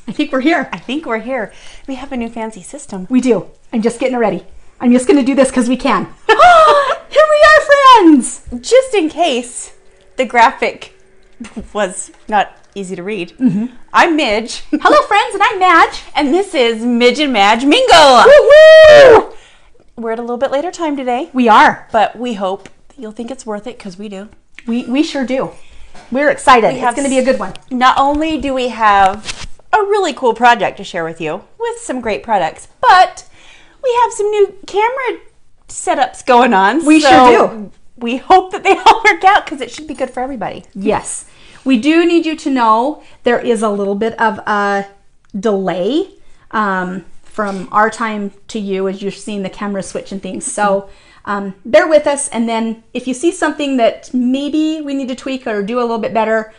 I think we're here. I think we're here. We have a new fancy system. We do. I'm just getting it ready. I'm just going to do this because we can. Here we are, friends. Just in case the graphic was not easy to read. I'm Midge. Hello, friends, and I'm Madge. And this is Midge and Madge Mingle. Woo-hoo! We're at a little bit later time today. We are. But we hope that you'll think it's worth it, because we do. We sure do. We're excited. It's going to be a good one. Not only do we have a really cool project to share with you with some great products, but we have some new camera setups going on. We sure do. We hope that they all work out, because it should be good for everybody. Yes. We do need you to know there is a little bit of a delay from our time to you as you're seeing the camera switch and things. So bear with us. And then if you see something that maybe we need to tweak or do a little bit better,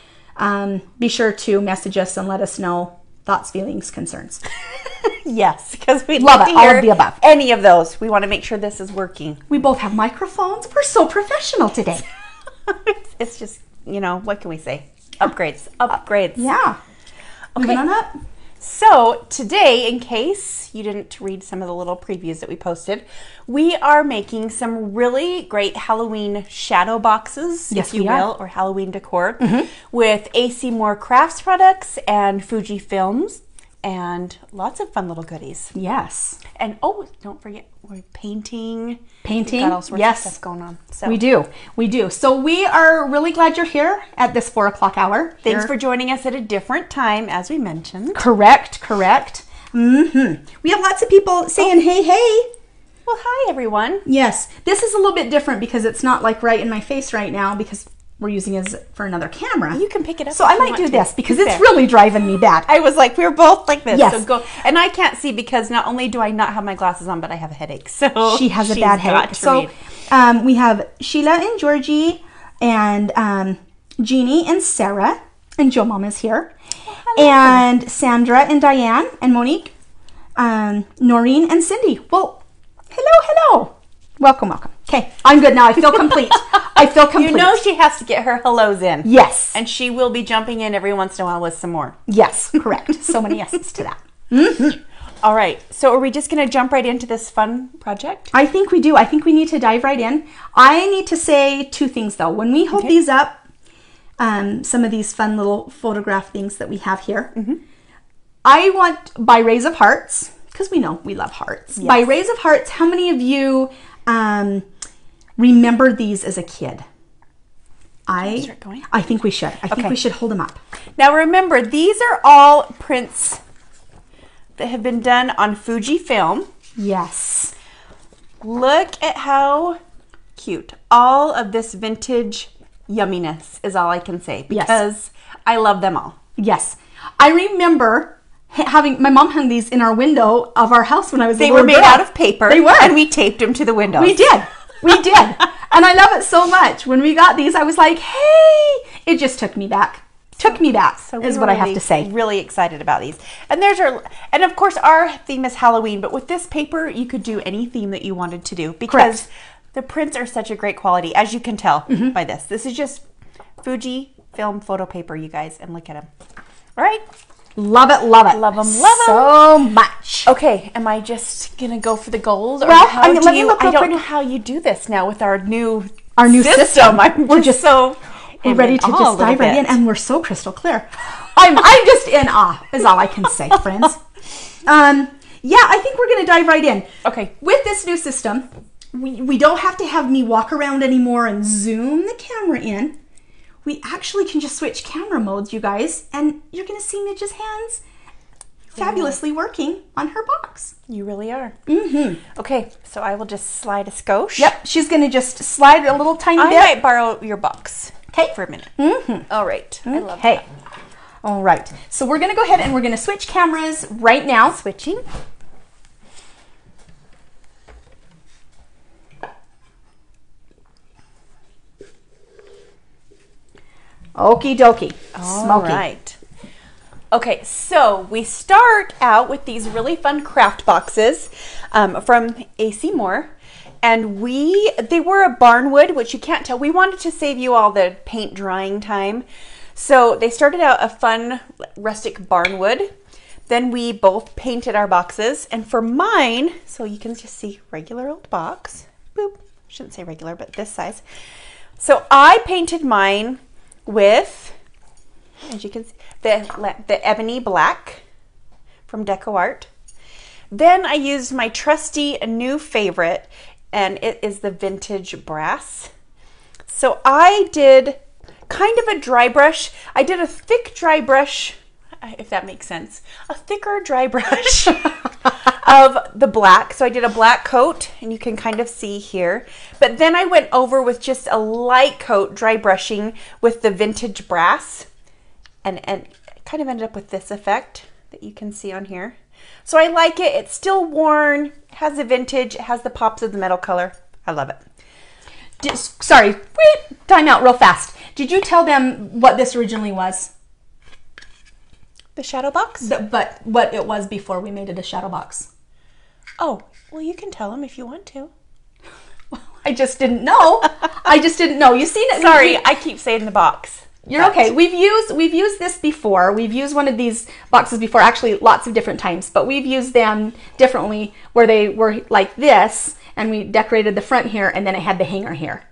be sure to message us and let us know thoughts, feelings, concerns. Yes, because we'd love love it. to hear All of the above. any of those. We want to make sure this is working. We both have microphones. We're so professional today. It's just, you know, what can we say? Upgrades. Upgrades. Yeah. Okay. Moving on up. So today, in case you didn't read some of the little previews that we posted, we are making some really great Halloween shadow boxes, Yes, if you we will, are. or Halloween decor, with A.C. Moore Crafts products and Fujifilms and lots of fun little goodies. Yes. And oh, don't forget, we're painting. Painting. We've got all sorts Yes. of stuff going on. So We do. We do. So we are really glad you're here at this 4 o'clock hour. thanks for joining us at a different time, as we mentioned. Correct. We have lots of people saying, hey, hey. Well, hi, everyone. Yes. This is a little bit different because it's not like right in my face right now because we're using it for another camera. You can pick it up. So if I you might want do to. this because There. it's really driving me bad. I was like, we were both like this. Yes. So go. And I can't see because not only do I not have my glasses on, but I have a headache. So She has a she's bad got headache. to So read. we have Sheila and Georgie and Jeannie and Sarah and Joe Mama's here. And Sandra and Diane and Monique, Noreen and Cindy. Well, hello. Welcome. Okay, I'm good now. I feel complete. You know she has to get her hellos in. Yes. And she will be jumping in every once in a while with some more. Yes, correct. So many yeses to that. All right. So are we just going to jump right into this fun project? I think we do. I think we need to dive right in. I need to say 2 things though. When we hold these up, some of these fun little photograph things that we have here, I want by rays of hearts, because we know we love hearts. Yes. By rays of hearts, how many of you remember these as a kid? Start going? I think we should. I think we should hold them up. Now remember, these are all prints that have been done on Fujifilm. Yes. Look at how cute. All of this vintage yumminess is all I can say, because I love them all. Yes. I remember having my mom hung these in our window of our house when I was a They little were made girl. out of paper. They were. And we taped them to the windows. We did. And I love it so much. When we got these, I was like, hey, it just took me back. So is what I have to say. Really excited about these. And and of course our theme is Halloween, but with this paper you could do any theme that you wanted to do, because the prints are such a great quality, as you can tell by this. This is just Fujifilm photo paper, you guys, and look at them. All right. Love it. Love them. So much. Okay, am I just gonna go for the gold? Or Well, how let me look I real don't quick. know how you do this now with our new system. We're just so we're ready to in awe a just dive little right in, bit. and we're so crystal clear. I'm just in awe, is all I can say, friends. Yeah, I think we're gonna dive right in. Okay. With this new system, we don't have to have me walk around anymore and zoom the camera in. We actually can just switch camera modes, you guys, and you're going to see Midge's hands fabulously working on her box. You really are. Okay, so I will just slide a skosh. Yep, she's going to just slide a little tiny I bit. might borrow your box. Okay. For a minute. All right. I love Okay. that. All right. So we're going to go ahead and we're going to switch cameras right now. Switching. Okie dokie. All Smoky. right. Okay, so we start out with these really fun craft boxes from A.C. Moore. And they were a barnwood, which you can't tell. We wanted to save you all the paint drying time. So they started out a fun rustic barnwood. Then we both painted our boxes. And for mine, so you can just see regular old box. Boop. Shouldn't say regular, but this size. So I painted mine with, as you can see, the ebony black from Deco Art. Then I used my trusty new favorite, and it is the vintage brass. So I did kind of a dry brush. I did a thick dry brush, if that makes sense. A thicker dry brush of the black. So I did a black coat, and you can kind of see here. But then I went over with just a light coat, dry brushing with the vintage brass. And kind of ended up with this effect that you can see on here. So I like it. It's still worn, has the vintage, it has the pops of the metal color. I love it. Sorry, wait, time out real fast. Did you tell them what this originally was? The shadow box? But what it was before we made it a shadow box. Oh, well, you can tell them if you want to. I just didn't know. I just didn't know. You seen it? Sorry, I keep saying the box. You're okay. We've used this before. We've used one of these boxes before, actually lots of different times, but we've used them differently where they were like this, and we decorated the front here, and then it had the hanger here.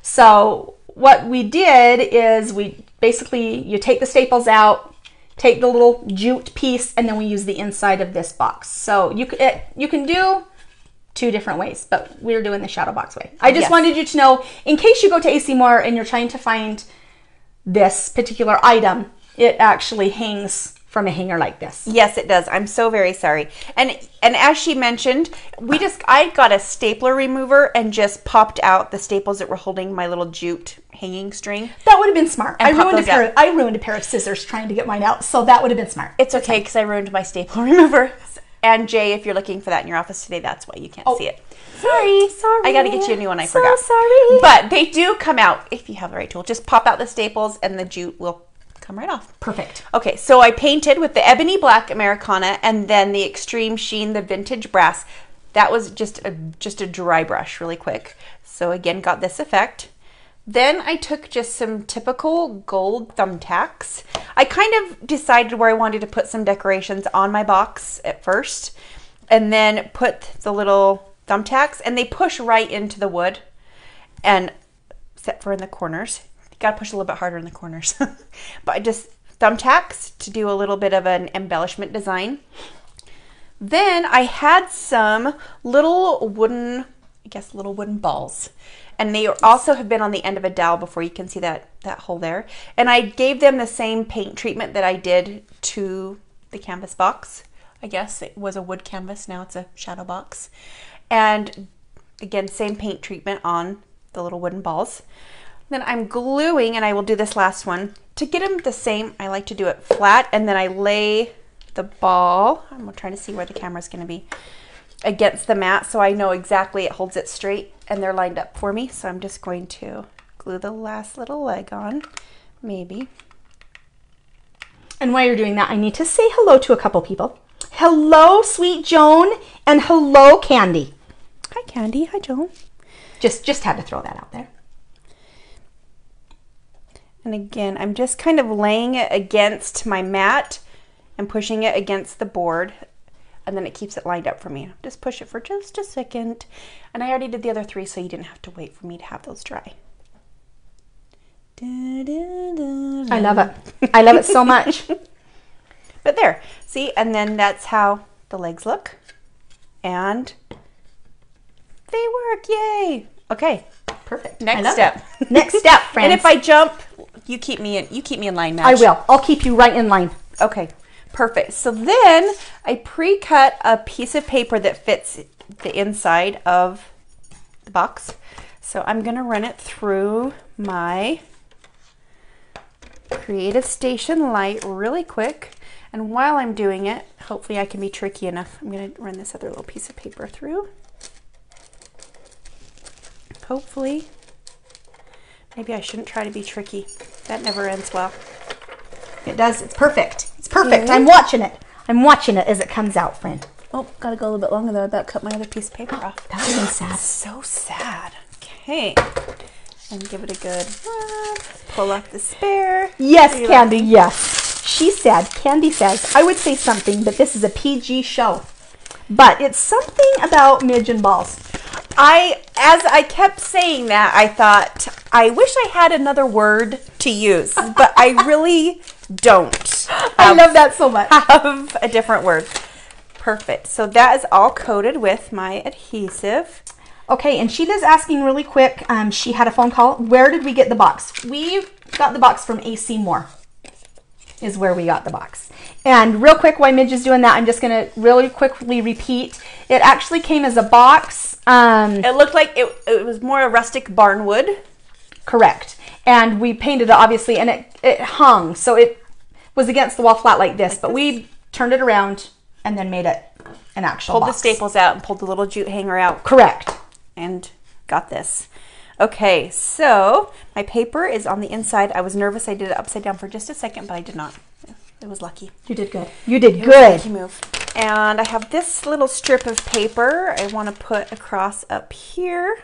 So what we did is you take the staples out, take the little jute piece, and then we use the inside of this box. So you can do two different ways, but we're doing the shadow box way. I just wanted you to know, in case you go to A.C. Moore and you're trying to find this particular item, it actually hangs from a hanger like this. Yes, it does. I'm so very sorry. And as she mentioned, I got a stapler remover and just popped out the staples that were holding my little jute hanging string. That would have been smart. I ruined a pair of scissors trying to get mine out, so that would have been smart. It's okay because I ruined my stapler remover. And Jay, if you're looking for that in your office today, that's why you can't see it. Sorry. I got to get you a new one. I forgot. Sorry. But they do come out if you have the right tool. Just pop out the staples and the jute will come right off. Perfect. Okay, so I painted with the ebony black Americana and then the extreme sheen, the vintage brass. That was just a dry brush really quick. So again, got this effect. Then I took just some typical gold thumbtacks. I kind of decided where I wanted to put some decorations on my box at first, and then put the little thumbtacks, and they push right into the wood, and except for in the corners. You gotta push a little bit harder in the corners. But just thumbtacks to do a little bit of an embellishment design. Then I had some little wooden balls. And they also have been on the end of a dowel before. You can see that hole there. And I gave them the same paint treatment that I did to the canvas box. I guess it was a wood canvas. Now it's a shadow box. And again, same paint treatment on the little wooden balls. Then I'm gluing, and I will do this last one. To get them the same, I like to do it flat, and then I lay the ball. I'm trying to see where the camera's going to be. Against the mat, so I know exactly it holds it straight and they're lined up for me. So I'm just going to glue the last little leg on, maybe. And while you're doing that, I need to say hello to a couple people. Hello, Sweet Joan, and hello, Candy. Hi, Candy. Hi, Joan. Just had to throw that out there. And again, I'm just kind of laying it against my mat and pushing it against the board. And then it keeps it lined up for me. Just push it for just a second. And I already did the other three, so you didn't have to wait for me to have those dry. I love it. I love it so much. But there, see? And then that's how the legs look. And they work, yay! Okay, perfect. Next step. Next step, friends. And if I jump, you keep me in line, Madge. I will. I'll keep you right in line. Okay. Perfect. So then I pre-cut a piece of paper that fits the inside of the box. So I'm going to run it through my Creative Station light really quick. And while I'm doing it, hopefully I can be tricky enough. I'm going to run this other little piece of paper through. Hopefully. Maybe I shouldn't try to be tricky. That never ends well. It does. It's perfect. It's perfect. I'm watching it. I'm watching it as it comes out, friend. Oh, gotta go a little bit longer though. I about cut my other piece of paper off. That would be sad. So sad. Okay. And give it a good pull off the spare. Yes, Candy, yes. She said, Candy says, I would say something, but this is a PG show. But it's something about Midge and balls. As I kept saying that, I thought, I wish I had another word to use, but I really don't. I love that so much. Have a different word. Perfect. So that is all coated with my adhesive. Okay, and Sheila's asking really quick, she had a phone call. Where did we get the box? We got the box from A.C. Moore, is where we got the box. And real quick, while Midge is doing that, I'm just going to really quickly repeat. It actually came as a box. It looked like it was more a rustic barn wood. Correct. And we painted it, obviously, and it hung. So it was against the wall flat like this. But we turned it around and then made it an actual box. Pulled the staples out and pulled the little jute hanger out. Correct. And got this. Okay, so my paper is on the inside. I was nervous. I did it upside down for just a second, but I did not. It was lucky. You did good. You did good. Lucky move. And I have this little strip of paper I want to put across up here.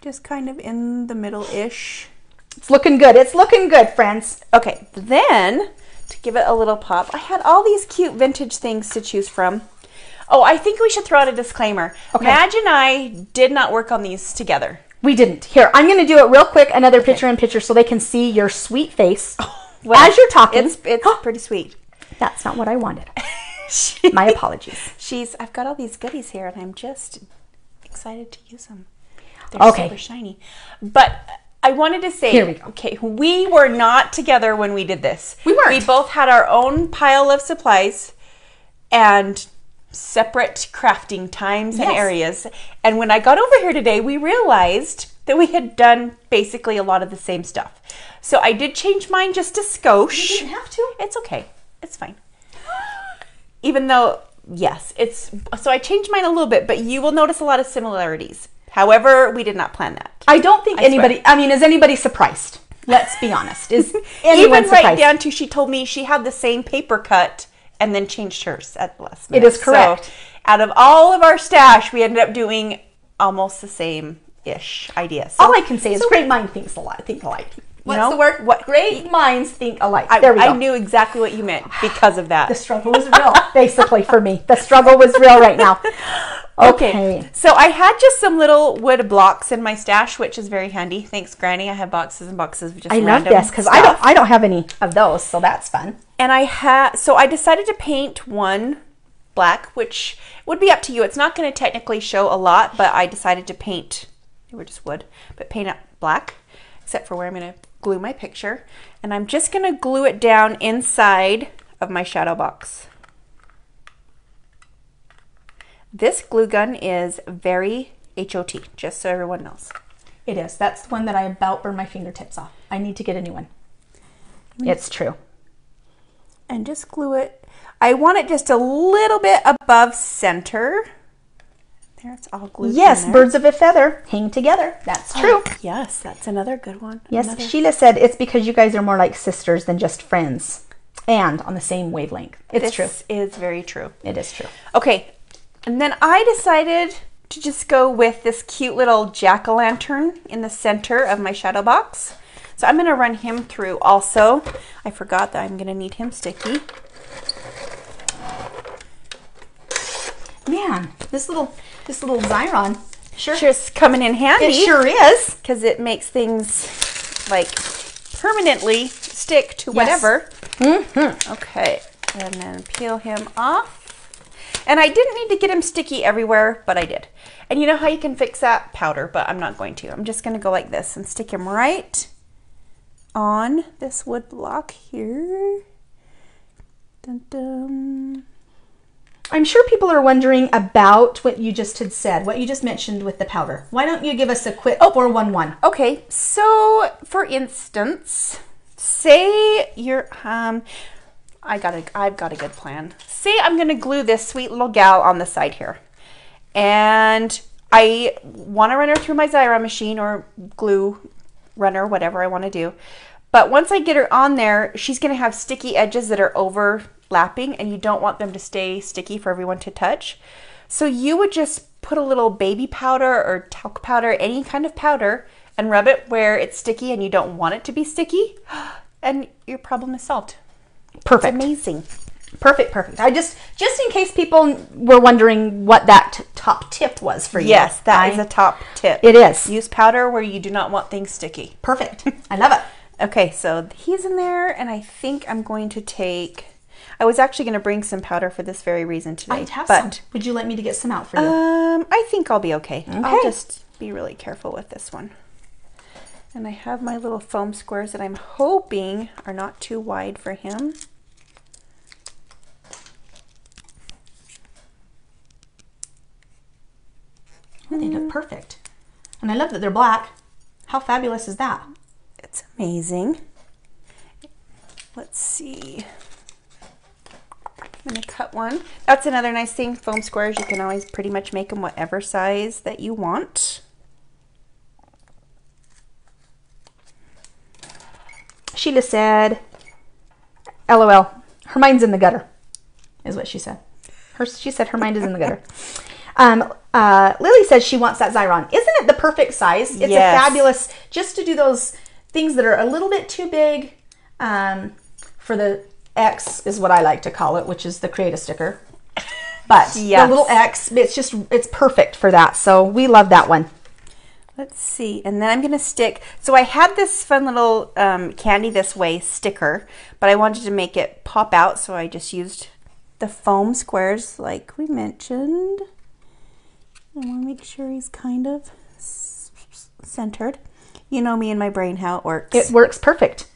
Just kind of in the middle-ish. It's looking good. It's looking good, friends. Okay, then to give it a little pop, I had all these cute vintage things to choose from. Oh, I think we should throw out a disclaimer. Okay. Madge and I did not work on these together. We didn't. Here, I'm going to do it real quick, another picture-in-picture so they can see your sweet face well, as you're talking. It's pretty sweet. That's not what I wanted. My apologies. I've got all these goodies here, and I'm just excited to use them. They're super shiny. But I wanted to say, here we go. Okay, we were not together when we did this. We weren't. We both had our own pile of supplies and separate crafting times and areas. And when I got over here today, we realized that we had done basically a lot of the same stuff. So I did change mine just a skosh. You didn't have to? It's okay. It's fine. Even though, yes, so I changed mine a little bit, but you will notice a lot of similarities. However, we did not plan that. I don't think anybody, I mean, is anybody surprised? Let's be honest. Is anyone Even surprised? right down to, she told me she had the same paper cut and then changed hers at the last minute. It is correct. So out of all of our stash, we ended up doing almost the same-ish idea. So, all I can say is great minds think alike. What's the word? What? Great minds think alike. There we go. I knew exactly what you meant because of that. The struggle was real, basically, for me. The struggle was real right now. Okay. So I had just some little wood blocks in my stash, which is very handy. Thanks, Granny. I have boxes and boxes of just I love this because I don't have any of those, so that's fun. And so I decided to paint one black, which would be up to you. It's not going to technically show a lot, but I decided to paint. They were just wood, but paint it black, except for where I'm going to glue my picture. And I'm just going to glue it down inside of my shadow box. This glue gun is very HOT, just so everyone knows. It is. That's the one that I about burned my fingertips off. I need to get a new one. It's true. And just glue it. I want it just a little bit above center. There, it's all glued. Yes, birds of a feather hang together. That's true. Yes, that's another good one. Yes, Sheila said it's because you guys are more like sisters than just friends and on the same wavelength. It's true. This is very true. It is true. Okay, and then I decided to just go with this cute little jack-o'-lantern in the center of my shadow box. So I'm going to run him through also. I forgot that I'm going to need him sticky. Man, this little Xyron sure's coming in handy. It sure is. Because it makes things like permanently stick to whatever. Mm-hmm. Okay, and then peel him off. And I didn't need to get him sticky everywhere, but I did. And you know how you can fix that? Powder, but I'm not going to. I'm just going to go like this and stick him right on this wood block here. Dun, dun. I'm sure people are wondering about what you just had said, what you just mentioned with the powder. Why don't you give us a quick 411? Okay, so for instance, say you're I've got a good plan. Say I'm going to glue this sweet little gal on the side here. And I want to run her through my Xyron machine or glue runner, whatever I want to do. But once I get her on there, she's going to have sticky edges that are overlapping, and you don't want them to stay sticky for everyone to touch. So you would just put a little baby powder or talc powder, any kind of powder, and rub it where it's sticky and you don't want it to be sticky, and your problem is solved. Perfect. It's amazing. Perfect, perfect. I just in case people were wondering what that top tip was for you. Yes, that is a top tip. It is. Use powder where you do not want things sticky. Perfect. I love it. Okay, so he's in there, and I think I'm going to take... I was actually going to bring some powder for this very reason today. I'd have some. Would you like me to get some out for you? I think I'll be okay. Okay. I'll just be really careful with this one. And I have my little foam squares that I'm hoping are not too wide for him. Oh, they look perfect. And I love that they're black. How fabulous is that? It's amazing. Let's see. I'm going to cut one. That's another nice thing. Foam squares, you can always pretty much make them whatever size that you want. Sheila said, LOL, her mind's in the gutter, is what she said. She said her mind is in the gutter. Lily says she wants that Xyron. Isn't it the perfect size? It's a fabulous, just to do those things that are a little bit too big for the X is what I like to call it, which is the create a sticker. But the little X, it's perfect for that. So we love that one. Let's see. And then I'm going to stick. So I had this fun little Candy This Way sticker, but I wanted to make it pop out. So I just used the foam squares like we mentioned. I want to make sure he's kind of centered. You know me and my brain, how it works. It works perfect.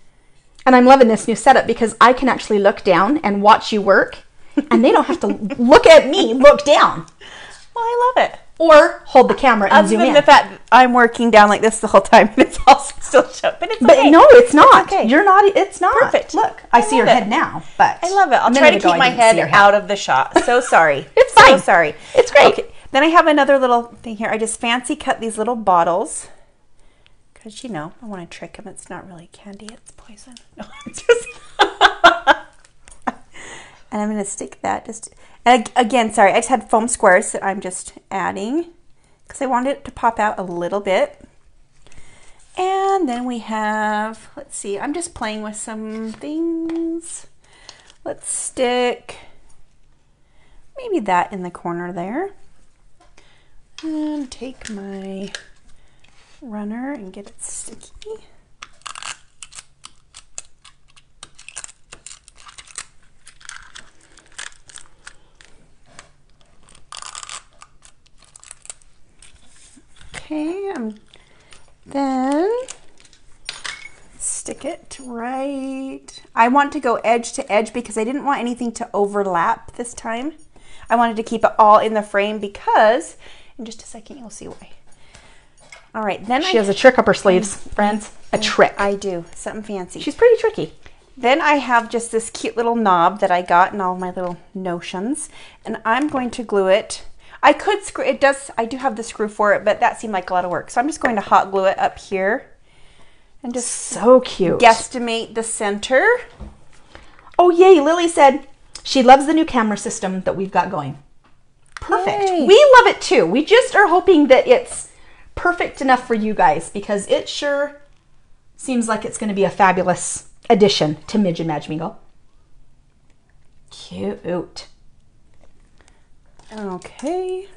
And I'm loving this new setup because I can actually look down and watch you work, and they don't have to look at me, look down. Well, I love it. Or hold the camera and zoom in. Other than the fact that I'm working down like this the whole time, and it's also still showing. But it's okay. But no, it's not. It's okay. You're not. It's not. Perfect. Look, I see your head now, but I love it. I'll try to keep my head out of the shot. So sorry. It's fine. So sorry. It's great. Okay. Then I have another little thing here. I just fancy cut these little bottles. Because, you know, I want to trick them. It's not really candy. It's poison. No, it's just... And I'm going to stick that just... And again, sorry, I just had foam squares that I'm just adding. Because I wanted it to pop out a little bit. And then we have... Let's see. I'm just playing with some things. Let's stick... Maybe that in the corner there. And take my... runner and get it sticky. Okay, then stick it right. I want to go edge to edge because I didn't want anything to overlap this time. I wanted to keep it all in the frame because in just a second you'll see why. All right, then she has a trick up her sleeves, friends. A trick. I do. Something fancy. She's pretty tricky. Then I have just this cute little knob that I got in all of my little notions, and I'm going to glue it. I could screw it. I do have the screw for it, but that seemed like a lot of work. So I'm just going to hot glue it up here, and just so cute. Guesstimate the center. Oh yay! Lily said she loves the new camera system that we've got going. Perfect. Yay. We love it too. We just are hoping that it's perfect enough for you guys because it sure seems like it's going to be a fabulous addition to Midge and Madge Mingle. Cute. Okay.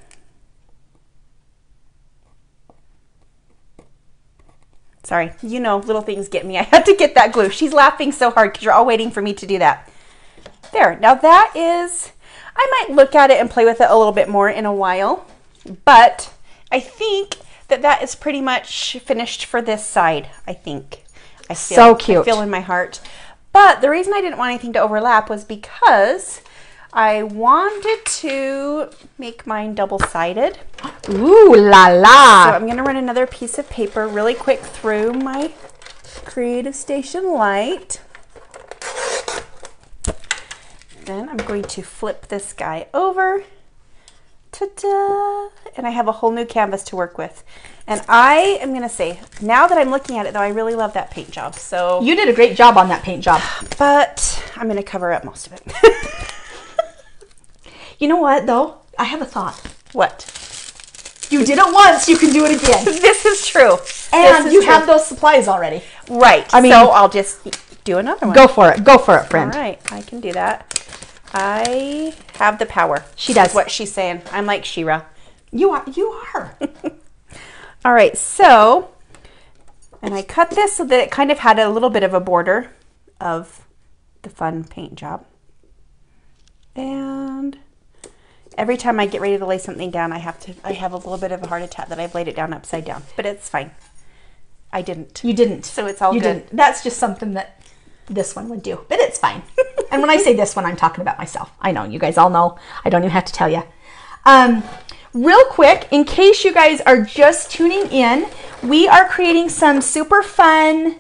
Sorry, you know, little things get me. I had to get that glue. She's laughing so hard because you're all waiting for me to do that. There. Now that is, I might look at it and play with it a little bit more in a while, but I think that is pretty much finished for this side, I think. I feel, so cute. I feel in my heart. But the reason I didn't want anything to overlap was because I wanted to make mine double-sided. Ooh la la. So I'm going to run another piece of paper really quick through my Creative Station light. Then I'm going to flip this guy over. Ta-da! And I have a whole new canvas to work with. And I am going to say, now that I'm looking at it, though, I really love that paint job. So you did a great job on that paint job. But I'm going to cover up most of it. You know what, though? I have a thought. What? You did it once, you can do it again. This is true. And you have those supplies already. Right. I mean, so I'll just do another one. Go for it. Go for it, friend. All right. I can do that. I have the power. She does. Is what she's saying. I'm like She-Ra. You are. You are. All right. So, and I cut this so that it kind of had a little bit of a border of the fun paint job. And every time I get ready to lay something down, I have a little bit of a heart attack that I've laid it down upside down. But it's fine. I didn't. You didn't. So it's all you good. Didn't. That's just something that this one would do. But it's fine. And when I say this one, I'm talking about myself. I know. You guys all know. I don't even have to tell you. Real quick, in case you guys are just tuning in, we are creating some super fun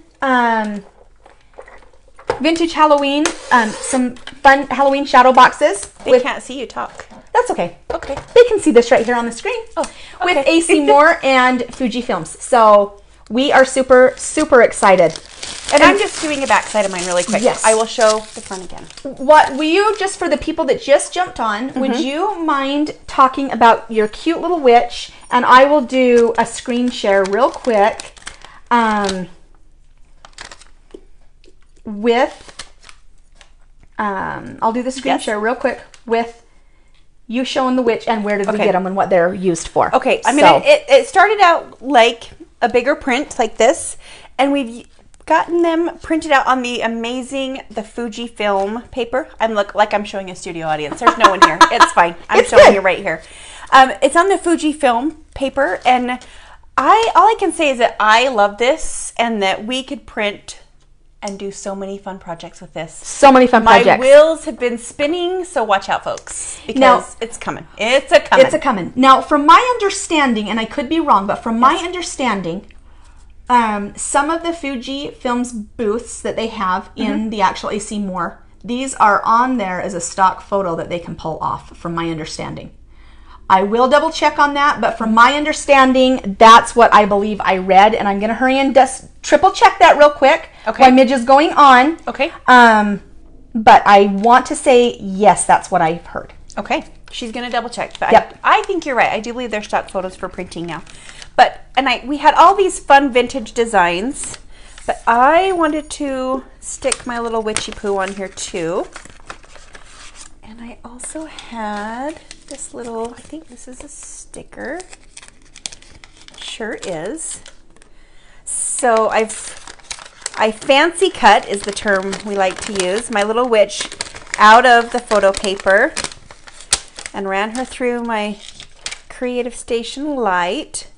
vintage Halloween, some fun Halloween shadow boxes. They can't see you talk. That's okay. Okay. They can see this right here on the screen. Oh, okay. With A.C. and Fujifilms. So we are super, super excited. And I'm just doing a backside of mine really quick. Yes. I will show the front again. What will you, just for the people that just jumped on, would you mind talking about your cute little witch? And I will do a screen share real quick. I'll do the screen share real quick with you showing the witch and where did we get them and what they're used for. Okay, I mean, it started out like a bigger print like this, and we've gotten them printed out on the Fujifilm paper. I'm showing a studio audience. There's no one here. It's fine. I'm showing you right here. It's on the Fujifilm paper, and all I can say is that I love this and that we could print and do so many fun projects with this. So many fun projects. My wheels have been spinning, so watch out, folks, because it's coming. It's a coming. It's a coming. Now, from my understanding, and I could be wrong, but from my understanding, some of the Fujifilms booths that they have in the actual A.C. these are on there as a stock photo that they can pull off, from my understanding. I will double check on that, but from my understanding, that's what I believe I read, and I'm going to hurry and just triple check that real quick while Midge is going on. Okay. But I want to say, yes, that's what I've heard. Okay. She's going to double check. But I think you're right. I do believe they're stock photos for printing now. We had all these fun vintage designs, but I wanted to stick my little witchy poo on here too. And I also had this little, I think this is a sticker. Sure is. So I fancy cut is the term we like to use, my little witch out of the photo paper and ran her through my Creative Station light.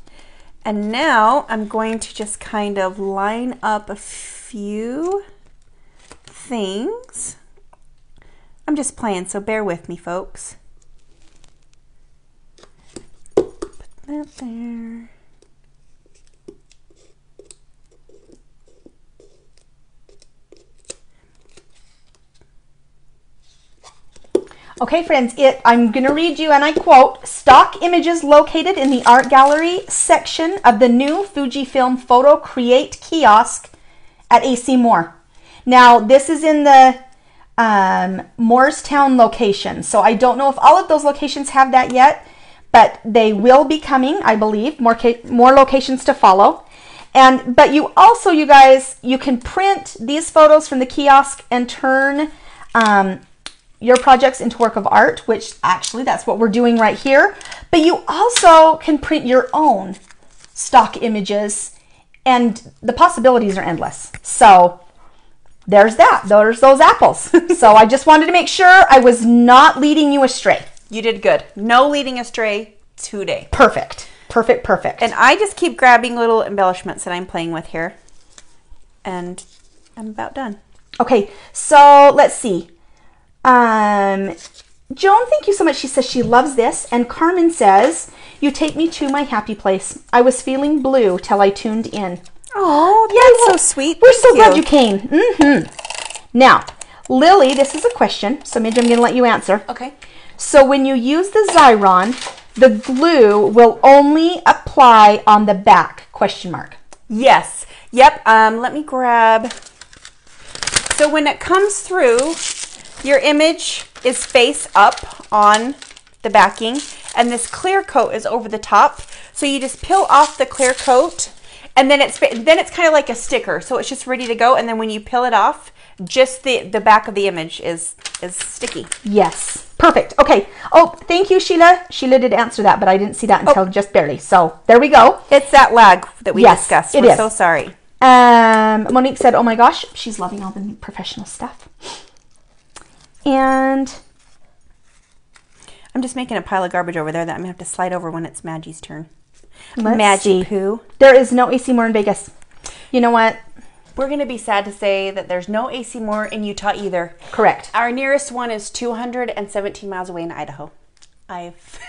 And now I'm going to just kind of line up a few things. I'm just playing, so bear with me, folks. Put that there. Okay, friends, I'm going to read you, and I quote, "Stock images located in the art gallery section of the new Fujifilm Photo Create kiosk at A.C. Now, this is in the Moorestown location, so I don't know if all of those locations have that yet, but they will be coming, I believe, more locations to follow. But you also, you guys, you can print these photos from the kiosk and turn your projects into work of art, which actually that's what we're doing right here. But you also can print your own stock images, and the possibilities are endless. So there's that. There's those apples. So I just wanted to make sure I was not leading you astray. You did good. No leading astray today. Perfect. Perfect, perfect. And I just keep grabbing little embellishments that I'm playing with here. And I'm about done. Okay, so let's see. Joan, thank you so much. She says she loves this. And Carmen says, "You take me to my happy place. I was feeling blue till I tuned in." Oh, yeah, that's so sweet. We're so glad you came. Now, Lily, this is a question. So Midge, I'm going to let you answer. Okay. So when you use the Xyron the glue will only apply on the back, question mark. Yes. Yep. Let me grab. So when it comes through, your image is face up on the backing, and this clear coat is over the top. So you just peel off the clear coat, and then it's kind of like a sticker. So it's just ready to go. And then when you peel it off, just the back of the image is sticky. Yes. Perfect. Okay. Oh, thank you, Sheila. Sheila did answer that, but I didn't see that until just barely. So there we go. It's that lag that we discussed. We're so sorry. Monique said, oh my gosh, she's loving all the professional stuff. And I'm just making a pile of garbage over there that I'm going to have to slide over when it's Madge's turn. let's see. Poo. There is no AC Moore in Vegas. You know what? We're going to be sad to say that there's no AC Moore in Utah either. Correct. Our nearest one is 217 miles away in Idaho. I've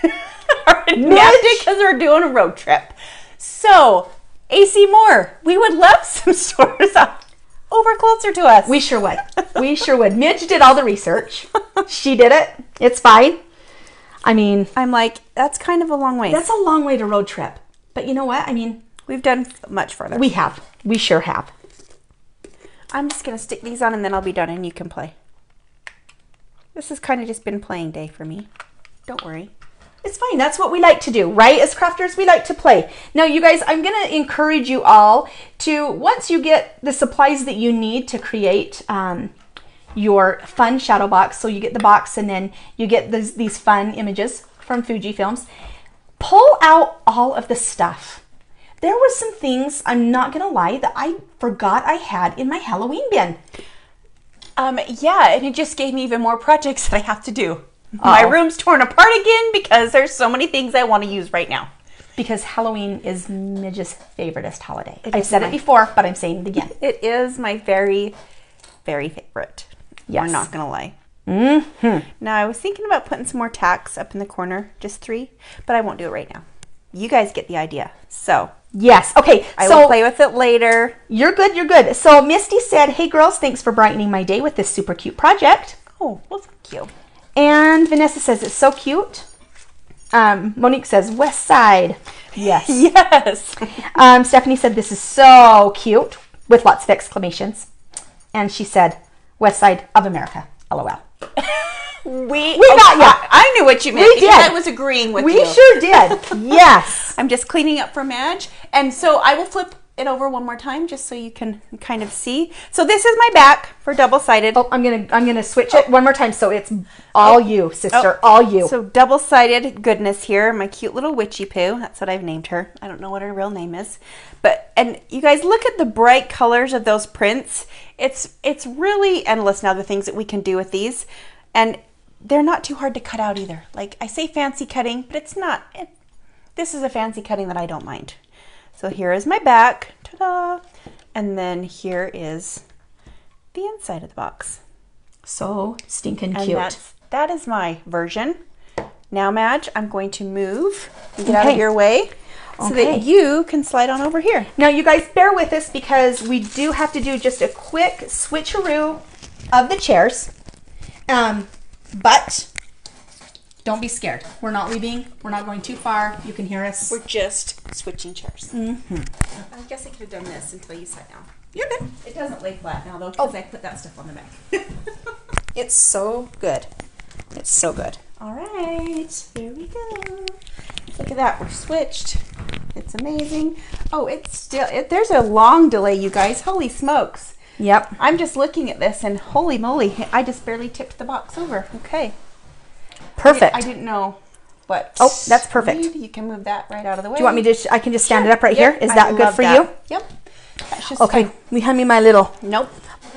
already nabbed it because we're doing a road trip. So, AC Moore, we would love some stores over closer to us. We sure would. We sure would. Midge did all the research. She did it. It's fine. I mean, I'm like, that's kind of a long way. That's a long way to road trip. But you know what? I mean, we've done much further. We have. We sure have. I'm just going to stick these on and then I'll be done and you can play. This has kind of just been playing day for me. Don't worry. It's fine. That's what we like to do, right? As crafters, we like to play. Now, you guys, I'm going to encourage you all to, once you get the supplies that you need to create your fun shadow box, so you get the box and then you get these fun images from Fujifilms, pull out all of the stuff. There was some things, I'm not going to lie, that I forgot I had in my Halloween bin. Yeah, and it just gave me even more projects that I have to do. My room's torn apart again because there's so many things I want to use right now. Because Halloween is Midge's favoriteest holiday. I've said it before, but I'm saying it again. It is my very, very favorite. Yes. I'm not going to lie. Mm-hmm. Now, I was thinking about putting some more tacks up in the corner, just 3, but I won't do it right now. You guys get the idea. So, yes. Okay. I will play with it later. You're good. You're good. So, Misty said, hey, girls, thanks for brightening my day with this super cute project. Oh, well, thank you. And Vanessa says, it's so cute. Monique says, West Side. Yes. Yes. Stephanie said, this is so cute, with lots of exclamations. And she said, West Side of America. LOL. We got ya. I knew what you meant. We did. I was agreeing with you. We sure did. Yes. I'm just cleaning up for Madge. And so I will flip it over one more time just so you can kind of see. So this is my back for double-sided. Oh, I'm gonna switch it one more time so it's all you, sister. All you. So double-sided goodness here. My cute little witchy poo. That's what I've named her. I don't know what her real name is. And you guys look at the bright colors of those prints. It's really endless now, the things that we can do with these. And they're not too hard to cut out either. Like, I say fancy cutting, but it's not. This is a fancy cutting that I don't mind. So here is my back. Ta-da! And then here is the inside of the box. So stinking cute. And that is my version. Now, Madge, I'm going to move and get out of your way so that you can slide on over here. Now, you guys, bear with us because we do have to do just a quick switcheroo of the chairs. But don't be scared. We're not leaving. We're not going too far. You can hear us. We're just switching chairs. Mm-hmm. I guess I could have done this until you sat down. You're good. It doesn't lay flat now, though, because I put that stuff on the back. It's so good. It's so good. All right. There we go. Look at that. We're switched. It's amazing. Oh, it's still... there's a long delay, you guys. Holy smokes. Yep. I'm just looking at this, and holy moly, I just barely tipped the box over. Okay. Perfect. I didn't know, but... Oh, that's perfect. You can move that right out of the way. Do you want me to... I can just stand it up right here? Is that good for you? Yep. That's just okay. Will you hand me my little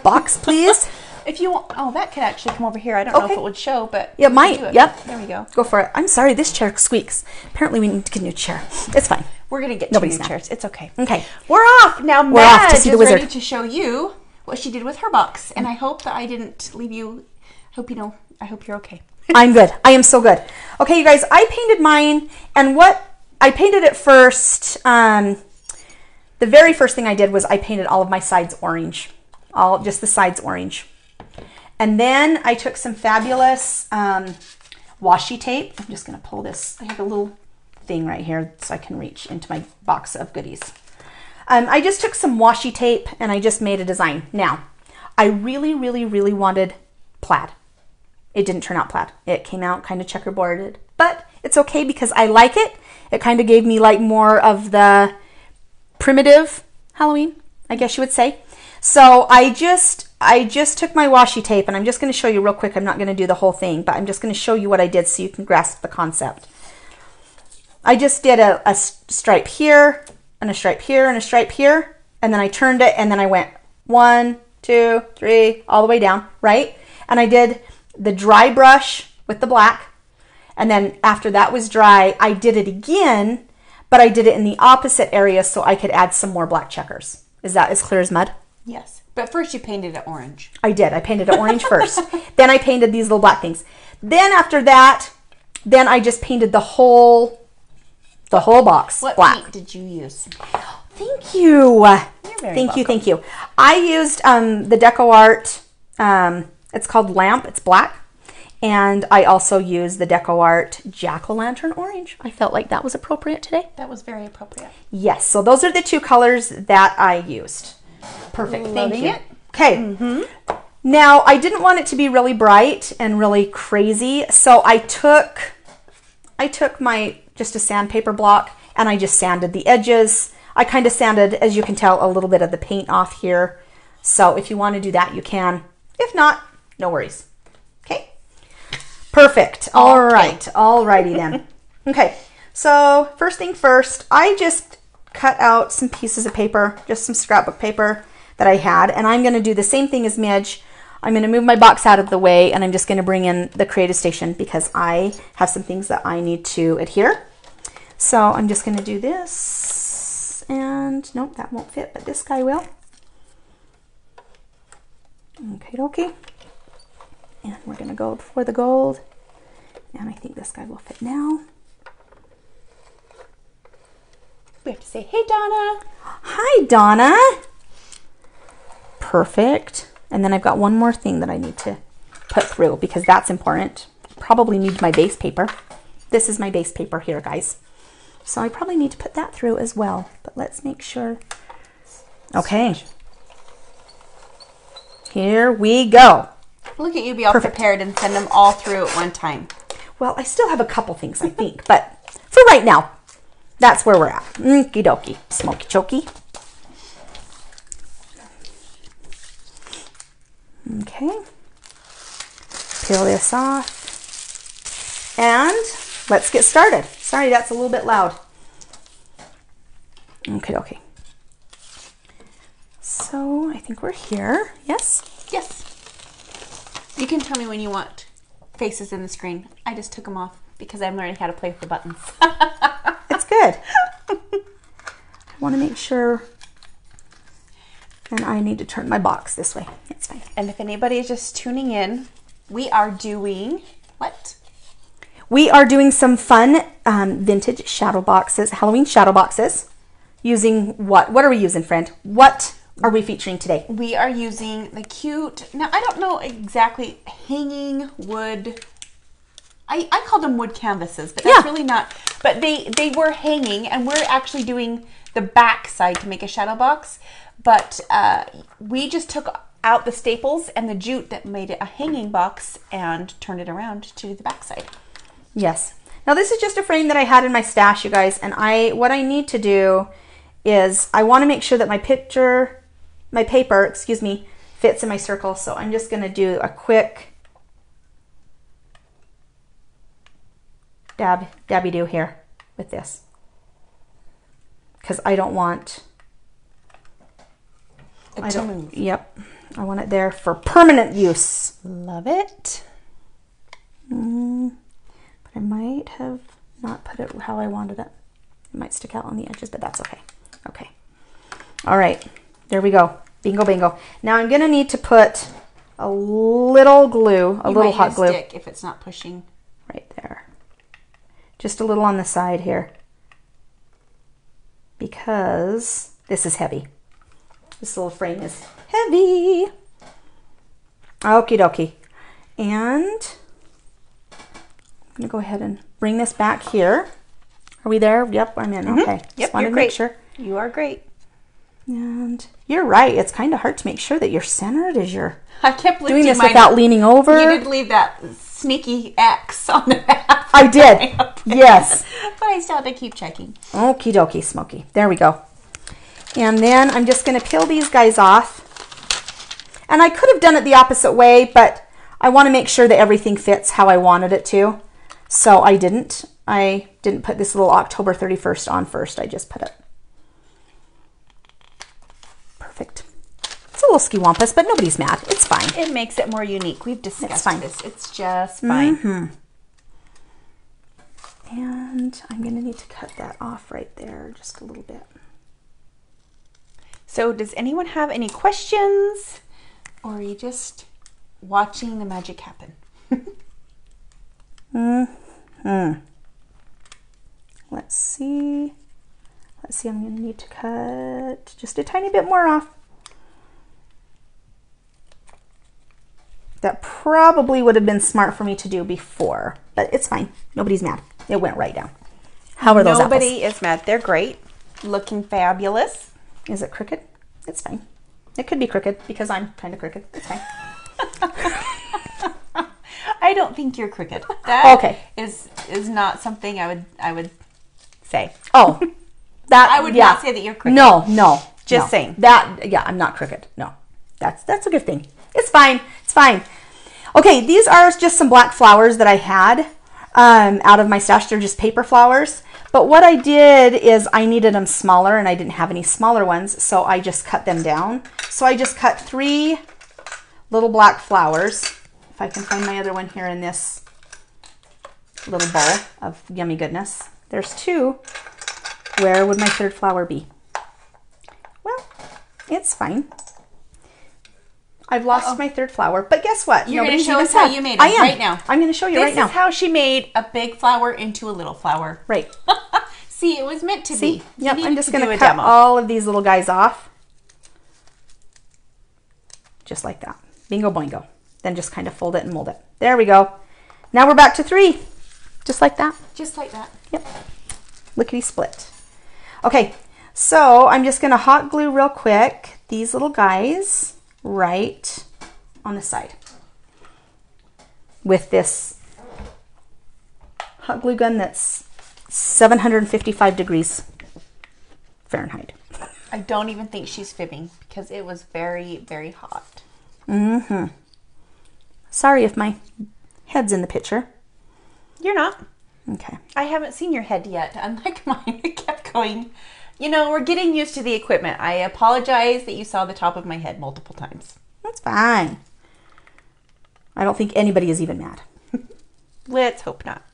box, please? If you want... Oh, that could actually come over here. I don't know if it would show, but... It might. Yep. There we go. Go for it. I'm sorry. This chair squeaks. Apparently, we need to get a new chair. It's fine. We're going to get two new chairs. It's okay. Okay. We're off. Now, Madge to see the wizard. Ready to show you what she did with her box. And I hope that I didn't leave you... I hope you're okay. I'm good. I am so good. Okay, you guys, I painted mine, and I painted it first. The very first thing I did was I painted all of my sides orange. Just the sides orange. And then I took some fabulous washi tape. I'm just going to pull this. I have a little thing right here so I can reach into my box of goodies. I just took some washi tape and I just made a design. Now, I really, really, really wanted plaid. It didn't turn out plaid. It came out kind of checkerboarded, but it's okay because I like it. It kind of gave me like more of the primitive Halloween, I guess you would say. So I just took my washi tape and I'm just going to show you real quick. I'm not going to do the whole thing, but I'm just going to show you what I did so you can grasp the concept. I just did a stripe here and a stripe here and a stripe here, and then I turned it and then I went 1, 2, 3, all the way down, right? And I did the dry brush with the black, and then after that was dry, I did it again, but I did it in the opposite area so I could add some more black checkers. Is that as clear as mud? Yes. But first you painted it orange. I did. I painted it orange first. Then I painted these little black things. Then after that, then I just painted the whole box what black. What paint did you use? Thank you. You're very welcome. Thank you. I used the Deco Art. It's called Lamp. It's black. And I also used the Deco Art Jack-o'-lantern orange. I felt like that was appropriate today. That was very appropriate. Yes. So those are the two colors that I used. Perfect. Thank you. It. Okay. Now, I didn't want it to be really bright and really crazy, so I took my just a sandpaper block and I just sanded the edges. I kind of sanded, as you can tell, a little bit of the paint off here. So if you want to do that, you can. If not, no worries. Okay. Perfect. All right. All righty then. Okay. So first thing first, I just cut out some pieces of paper, just some scrapbook paper that I had, and I'm going to do the same thing as Midge. I'm going to move my box out of the way, and I'm just going to bring in the Creative Station because I have some things that I need to adhere. So I'm just going to do this, and nope, that won't fit, but this guy will. Okay. And we're going to go for the gold, and I think this guy will fit now. We have to say, hey, Donna. Hi, Donna. Perfect. And then I've got one more thing that I need to put through because that's important. Probably need my base paper. This is my base paper here, guys. So I probably need to put that through as well. But let's make sure. Okay. Here we go. Look at you be all prepared and send them all through at one time. Well, I still have a couple things, I think. But for right now, that's where we're at. Okie dokie. Smoky chokey. Okay. Peel this off. And let's get started. Sorry, that's a little bit loud. Okay. So I think we're here. Yes? Yes. You can tell me when you want faces in the screen. I just took them off because I'm learning how to play with the buttons. It's good. I want to make sure. And I need to turn my box this way. It's fine. And if anybody is just tuning in, we are doing what? We are doing some fun vintage shadow boxes, Halloween shadow boxes. Using what? What are we using, friend? What are we featuring today? We are using the cute, now I don't know exactly, hanging wood. I called them wood canvases, but that's really not. But they were hanging, and we're actually doing the back side to make a shadow box. But we just took out the staples and the jute that made it a hanging box and turned it around to do the back side. Yes. Now this is just a frame that I had in my stash, you guys. And what I need to do is I want to make sure that my paper, fits in my circle. So I'm just going to do a quick dabby do here with this. Because I don't want to move. Yep. I want it there for permanent use. Love it. But I might have not put it how I wanted it. It might stick out on the edges, but that's okay. Okay. All right. There we go. Bingo, bingo. Now I'm going to need to put a little glue, a little hot glue. Stick if it's not pushing. Right there. Just a little on the side here. Because this is heavy. This little frame is heavy. Okie dokie. And I'm going to go ahead and bring this back here. Are we there? Yep, I'm in. Okay. Yep, Just wanted you're to great. make sure. You are great. And you're right. It's kind of hard to make sure that you're centered as you're I kept doing this without leaning over. You did leave that sneaky X on the map. I did. Yes. But I still have to keep checking. Okie dokie, Smokey. There we go. And then I'm just going to peel these guys off. And I could have done it the opposite way, but I want to make sure that everything fits how I wanted it to. So I didn't. I didn't put this little October 31st on first. I just put it. Perfect. It's a little ski-wampus, but nobody's mad. It's fine. It makes it more unique. We've discussed this. It's just fine. And I'm going to need to cut that off right there just a little bit. So does anyone have any questions? Or are you just watching the magic happen? Let's see. I'm going to need to cut just a tiny bit more off. That probably would have been smart for me to do before, but it's fine. Nobody's mad. It went right down. How are those apples? Nobody is mad. They're great. Looking fabulous. Is it crooked? It's fine. It could be crooked because I'm kind of crooked. It's fine. I don't think you're crooked. That okay. is not something I would say. Oh, that I would not say that you're crooked. No. Just saying. That I'm not crooked. No. That's a good thing. It's fine. It's fine. Okay, these are just some black flowers that I had out of my stash. They're just paper flowers. But what I did is I needed them smaller and I didn't have any smaller ones, so I just cut them down. So I just cut 3 little black flowers. If I can find my other one here in this little bowl of yummy goodness. There's 2. Where would my 3rd flower be? Well, it's fine. I've lost my 3rd flower, but guess what? You're going to show us how you made it right now. I'm going to show you right now. This is how she made a big flower into a little flower. Right. See, it was meant to be. Yep, I'm just going to cut all of these little guys off. Just like that. Bingo boingo. Then just kind of fold it and mold it. There we go. Now we're back to 3. Just like that. Just like that. Yep. Lickety split. Okay, so I'm just going to hot glue real quick these little guys right on the side with this hot glue gun that's 755 degrees Fahrenheit. I don't even think she's fibbing because it was very, very hot. Sorry if my head's in the picture. You're not. Okay. I haven't seen your head yet. Unlike mine, it kept going. You know, we're getting used to the equipment. I apologize that you saw the top of my head multiple times. That's fine. I don't think anybody is even mad. Let's hope not.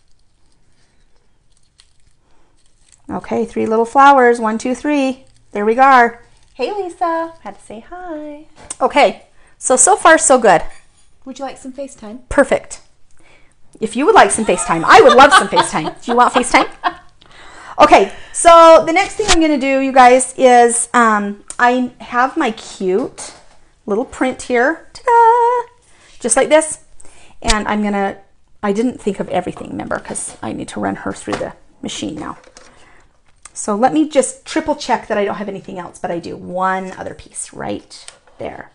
Okay, 3 little flowers. 1, 2, 3. There we are. Hey, Lisa. Had to say hi. Okay, so far so good. Would you like some FaceTime? Perfect. If you would like some FaceTime, I would love some FaceTime. Do you want FaceTime? Okay, so the next thing I'm going to do, you guys, is I have my cute little print here. Ta-da! Just like this. And I'm going to, I didn't think of everything, remember, because I need to run her through the machine now. So let me just triple check that I don't have anything else, but I do. One other piece right there.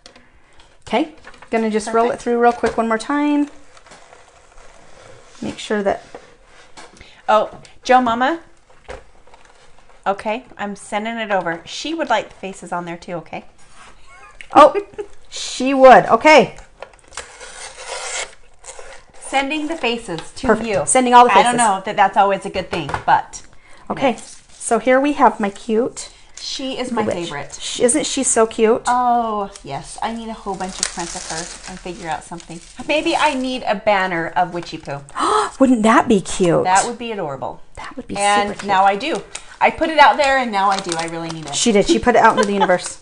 Okay, going to just roll it through real quick one more time. Make sure that... Oh, Joe Mama. Okay, I'm sending it over. She would like the faces on there too, okay? Oh, she would. Okay. Sending the faces to Perfect. you. Sending all the faces. I don't know that that's always a good thing, but... Okay, so here we have my cute... She is my favorite. Isn't she so cute? Oh, yes. I need a whole bunch of prints of her and figure out something. Maybe I need a banner of Witchy Poo. Wouldn't that be cute? That would be adorable. That would be super cute. And now I do. I put it out there and now I do. I really need it. She did. She put it out into the universe.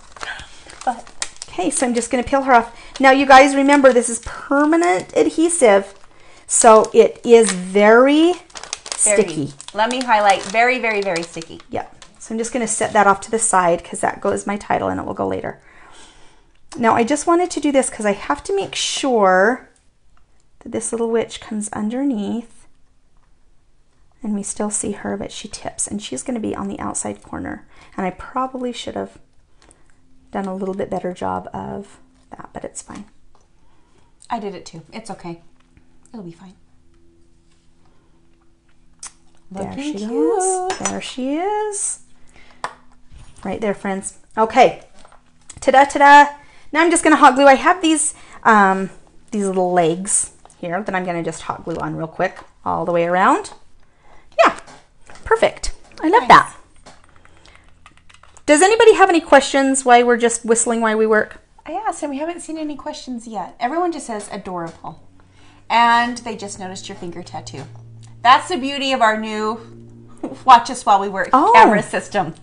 But. Okay, so I'm just going to peel her off. Now, you guys remember, this is permanent adhesive. So it is very sticky. Let me highlight. Very, very, very sticky. Yep. So I'm just going to set that off to the side because that goes my title and it will go later. Now I just wanted to do this because I have to make sure that this little witch comes underneath And we still see her, but she tips, and she's going to be on the outside corner. And I probably should have done a little bit better job of that, but it's fine. I did it too. It's okay. It'll be fine. There she is. There she is. Right there, friends. Okay. Ta-da, ta-da. Now I'm just going to hot glue. I have these little legs here that I'm going to just hot glue on real quick all the way around. Yeah. Perfect. I love that. Does anybody have any questions while we're just whistling while we work? I asked, and we haven't seen any questions yet. Everyone just says adorable. And they just noticed your finger tattoo. That's the beauty of our new watch us while we work camera system.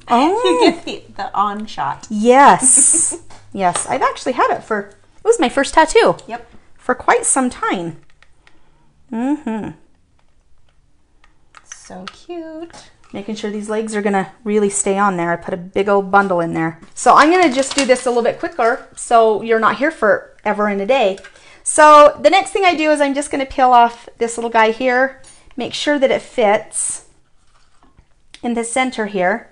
You get the on shot. Yes. Yes. I've actually had it it was my first tattoo. Yep. For quite some time. Mm-hmm. So cute. Making sure these legs are gonna really stay on there. I put a big old bundle in there. So I'm gonna just do this a little bit quicker so you're not here forever and a day. So the next thing I do is I'm just gonna peel off this little guy here, make sure that it fits in the center here,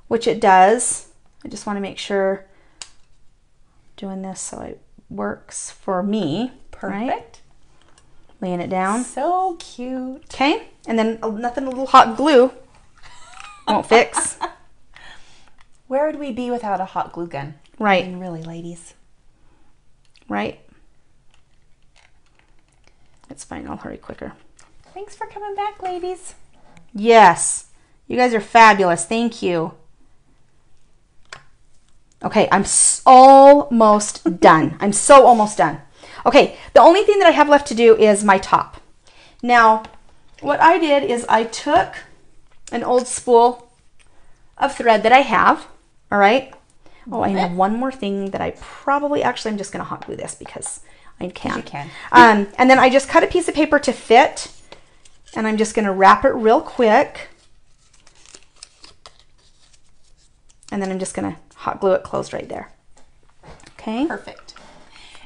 which it does. I just wanna make sure I'm doing this so it works for me. Perfect. Right? Laying it down. So cute. Okay, and then nothing a little hot glue won't fix. Where would we be without a hot glue gun? Right. I mean, really, ladies. Right. It's fine, I'll hurry quicker. Thanks for coming back, ladies. Yes, you guys are fabulous. Thank you. Okay, I'm almost done. I'm so almost done. Okay, the only thing that I have left to do is my top. Now, what I did is I took an old spool of thread that I have, all right? Oh, I have one more thing that I probably, actually, I'm just going to hot glue this because I can. You can. And then I just cut a piece of paper to fit, and I'm just going to wrap it real quick. And then I'm just going to hot glue it closed right there. Okay. Perfect.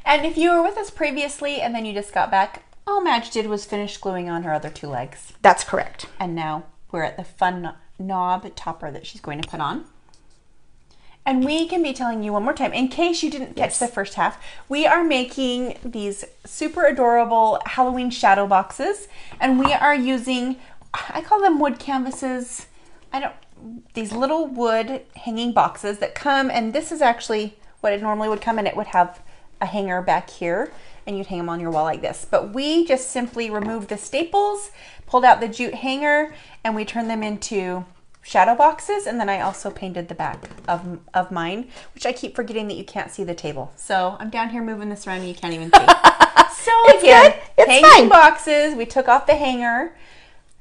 And if you were with us previously and then you just got back, all Madge did was finish gluing on her other two legs. That's correct. And now we're at the fun knob topper that she's going to put on. And we can be telling you one more time, in case you didn't catch the first half, we are making these super adorable Halloween shadow boxes. And we are using, I call them wood canvases. These little wood hanging boxes that come, and this is actually what it normally would come, and it would have a hanger back here, and you'd hang them on your wall like this. But we just simply removed the staples, pulled out the jute hanger, and we turned them into shadow boxes. And then I also painted the back of mine, which I keep forgetting that you can't see the table. So I'm down here moving this around and you can't even see. So it's again, good. It's hanging fine. boxes, we took off the hanger,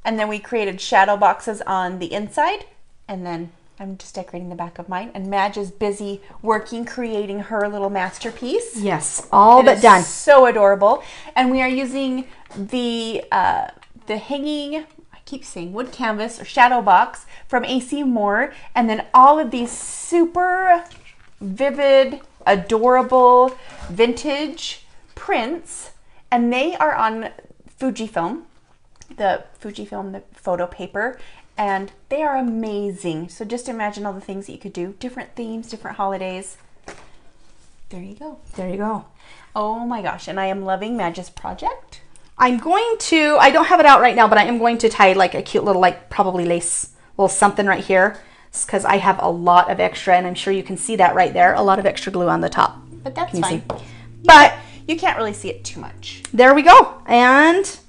and then we created shadow boxes on the inside, and then I'm just decorating the back of mine, and Madge is busy working, creating her little masterpiece. Yes, all but done. So adorable. And we are using the hanging, I keep saying wood canvas or shadow box from A.C. Moore, and then all of these super vivid, adorable, vintage prints, and they are on Fujifilm, the photo paper. And they are amazing. So just imagine all the things that you could do. Different themes, different holidays. There you go. There you go. Oh my gosh. And I am loving Madge's project. I'm going to, I don't have it out right now, but I am going to tie like a cute little, like probably lace, little something right here. It's because I have a lot of extra, and I'm sure you can see that right there. A lot of extra glue on the top. But that's fine. But you can't really see it too much. There we go. And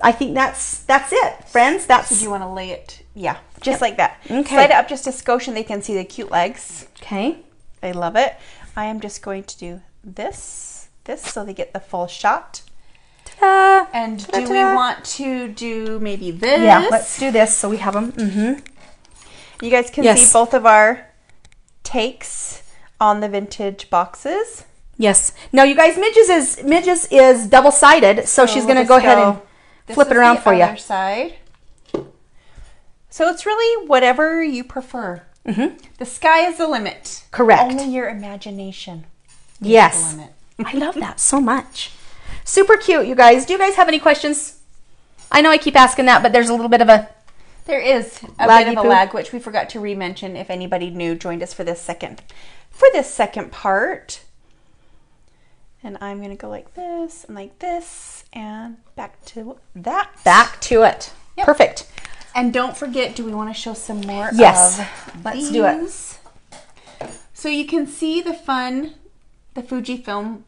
I think that's it, friends. So do you want to lay it? Yeah, just like that. Okay. Slide it up just a skosh and they can see the cute legs. Okay. I love it. I am just going to do this so they get the full shot. Ta-da. And Ta-da. do we want to do maybe this? Yeah, let's do this so we have them. Mm-hmm. You guys can see both of our takes on the vintage boxes. Yes. Now, you guys, Midge's is double-sided, so she's going to go ahead and flip it around for you. Other side. So it's really whatever you prefer. Mm-hmm. The sky is the limit. Correct. Only your imagination is yes. the limit. I love that so much. Super cute, you guys. Do you guys have any questions? I know I keep asking that, but there's a little bit of a... There is a Laggy bit of a poo. lag, which we forgot to re-mention if anybody new joined us for this second part. And I'm going to go like this and back to that. Back to it. Yep. Perfect. And don't forget, do we want to show some more Yes. of Let's do it. these? So you can see the Fujifilm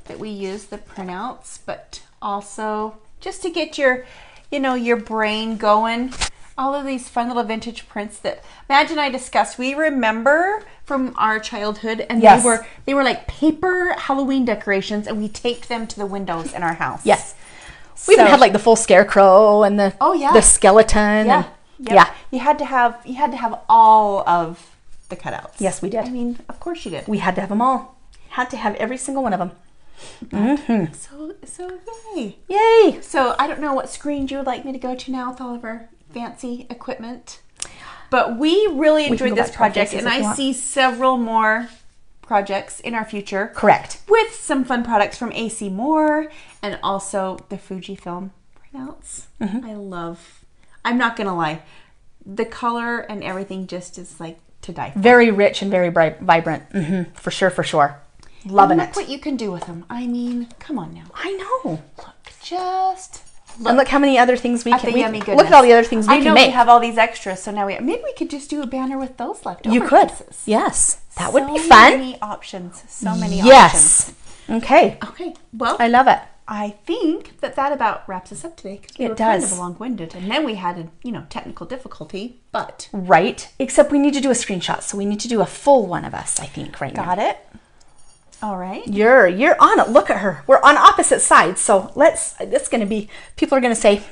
that we use, the printouts, but also just to get your, your brain going. All of these fun little vintage prints that Madge and I discussed, we remember from our childhood, and Yes. they were like paper Halloween decorations, and we taped them to the windows in our house. Yes. We even had like the full scarecrow and the the skeleton. Yeah. And, Yep. You had to have all of the cutouts. Yes, we did. I mean, of course you did. We had to have them all. Had to have every single one of them. Mm-hmm. So yay. Yay. So I don't know what screens you would like me to go to now with all of our fancy equipment, but we really enjoyed this project, and I see several more projects in our future. Correct. With some fun products from A.C. Moore and also the Fujifilm printouts. I'm not gonna lie, the color and everything just is like to die for. Very rich and very bright, vibrant. Mm-hmm. For sure. Loving and look it. what you can do with them. I mean, come on now. I know. Look, look how many other things we at can the yummy goodness. Look at all the other things we I know can make. we have all these extras, so now maybe we could just do a banner with those left over. You could. Pieces. Yes. That would be So fun. many options. So many Yes. options. Okay. Okay. Well, I love it. I think that about wraps us up today, because we It were kind does. of long-winded, and then we had a technical difficulty, but Right. Except we need to do a screenshot, so we need to do a full one of us, I think, right now. got it. All right. You're on it. Look at her. We're on opposite sides, so it's going to be, people are going to say,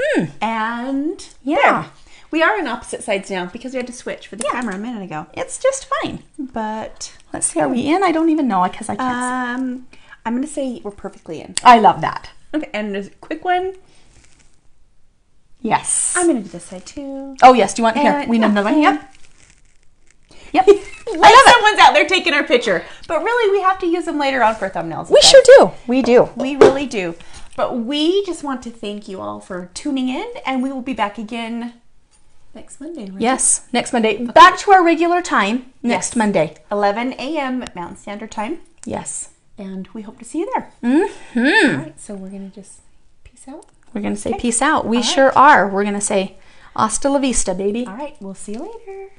And Yeah. there. We are on opposite sides now because we had to switch for the camera a minute ago. it's just fine. But Let's see, are we in? I don't even know because I can't see. I'm going to say we're perfectly in. I love that. Okay, and a quick one. Yes. I'm going to do this side too. Oh, yes. Do you want here? And- We need another one? and- Yep. Like I love it. someone's out there taking our picture. But really, we have to use them later on for thumbnails. We sure do. We do. We really do. But we just want to thank you all for tuning in, and we will be back again next Monday. Right? Yes. Next Monday. Back to our regular time next Monday. 11 a.m. Mountain Standard Time. Yes. And we hope to see you there. Mm-hmm. All right, so we're going to just peace out. We're going to say peace out. We sure are. We're going to say hasta la vista, baby. All right, we'll see you later.